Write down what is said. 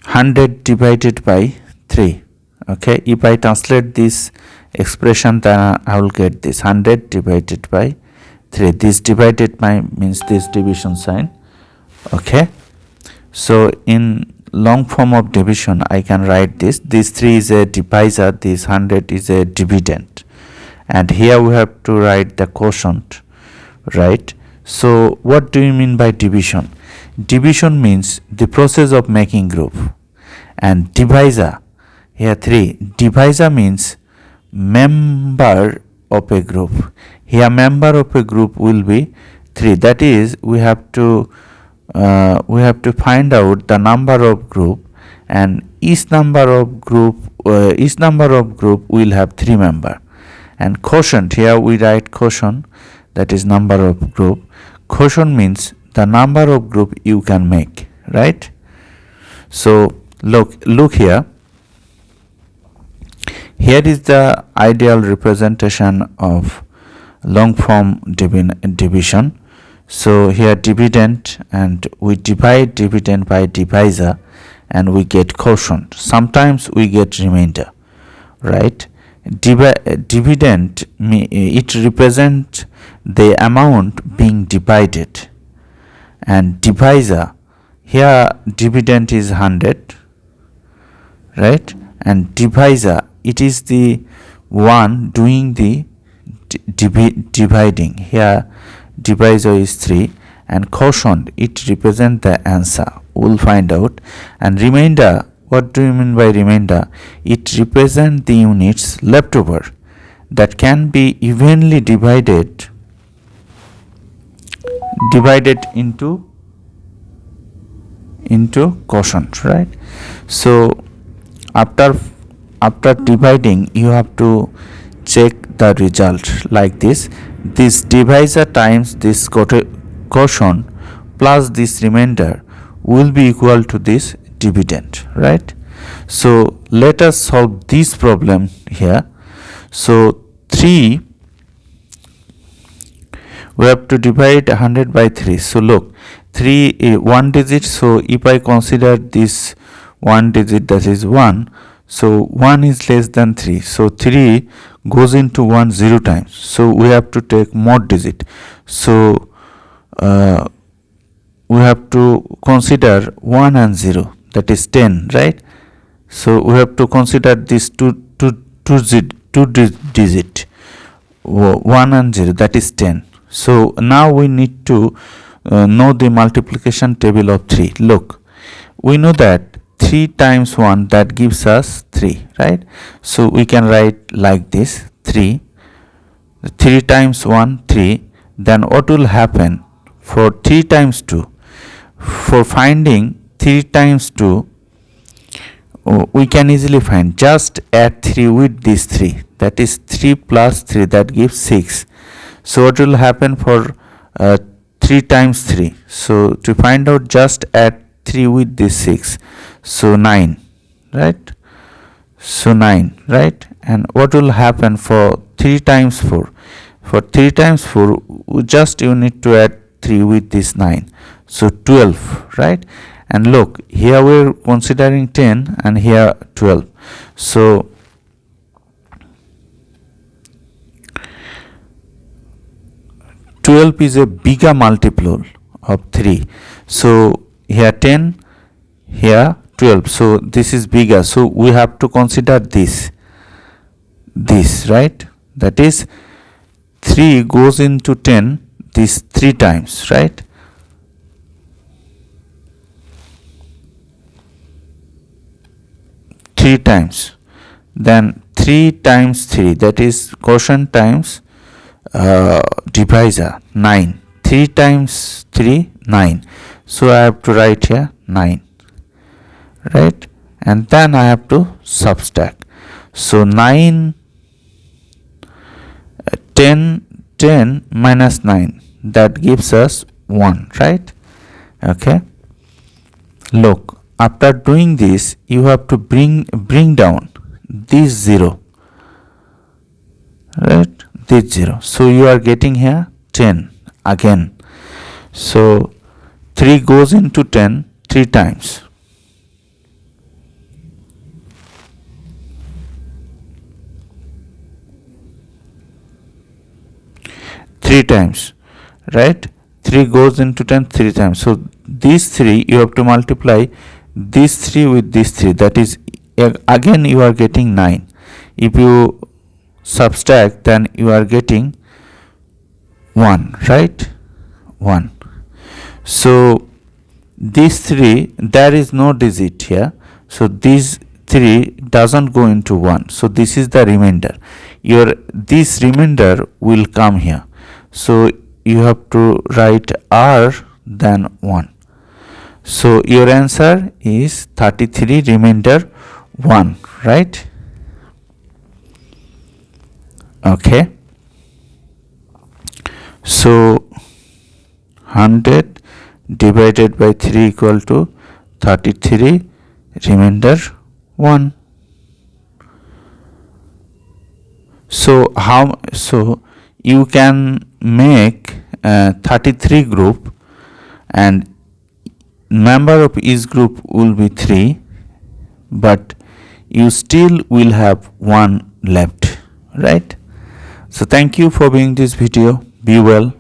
100 divided by 3. Okay, if I translate this expression, then I will get this 100 divided by 3. This divided by means this division sign. Okay, so in long form of division I can write this 3 is a divisor, this 100 is a dividend, and here we have to write the quotient, right? So what do you mean by division? Division means the process of making group, and divisor, here 3, divisor means member of a group. Here member of a group will be 3, that is we have to find out the number of group, and each number of group will have 3 member. And quotient, here we write quotient, that is number of group. Quotient means the number of group you can make, right? So look here. Here is the ideal representation of long form division. So here dividend, and we divide dividend by divisor and we get quotient. Sometimes we get remainder, right? Dividend, it represents the amount being divided, and divisor, here dividend is 100, right? And divisor, it is the one doing the dividing. Here divisor is 3, and quotient, it represents the answer, we'll find out. And remainder, what do you mean by remainder? It represents the units left over that can be evenly divided into quotient, right? So after dividing, you have to check the result like this divisor times this quotient plus this remainder will be equal to this dividend, right? So let us solve this problem here. So 3, we have to divide 100 by 3. So look, 3 is 1 digit, so if I consider this 1 digit, that is 1, so 1 is less than 3, so 3 goes into 1 0 times, so we have to take mod digit. So we have to consider 1 and 0, that is 10, right? So we have to consider this two digit 1 and 0, that is 10. So now we need to know the multiplication table of 3. Look, we know that 3 times 1, that gives us 3, right? So we can write like this 3 times 1 3. Then what will happen for 3 times 2? For finding 3 times 2, we can easily find, just add 3 with this 3, that is 3 plus 3, that gives 6. So what will happen for 3 times 3? So to find out, just add 3 with this 6, so 9, right? So 9, right? And what will happen for 3 times 4? For 3 times 4, just you need to add 3 with this 9, so 12, right? And look, here we're considering 10 and here 12. So 12 is a bigger multiple of 3. So here 10, here 12. So this is bigger. So we have to consider this, right? That is 3 goes into 10 this 3 times, right? Three times. Then 3 times 3, that is quotient times divisor, 9. 3 times 3, 9. So I have to write here 9, right? And then I have to subtract. So 9, 10 minus 9, that gives us 1, right? Okay. Look, after doing this, you have to bring down this 0, right? This 0. So you are getting here 10 again. So 3 goes into 10 3 times. 3 times, right? 3 goes into 10 3 times. So these 3 you have to multiply these 3 with these 3, that is again you are getting 9. If you subtract, then you are getting 1, right? 1. So these 3, there is no digit here, so these 3 doesn't go into 1, so this is the remainder. This remainder will come here, so you have to write r then 1. So your answer is 33 remainder 1, right? Okay, so 100 divided by 3 equal to 33 remainder 1. So you can make 33 group, and member of each group will be 3, but you still will have 1 left, right? So thank you for viewing this video. Be well.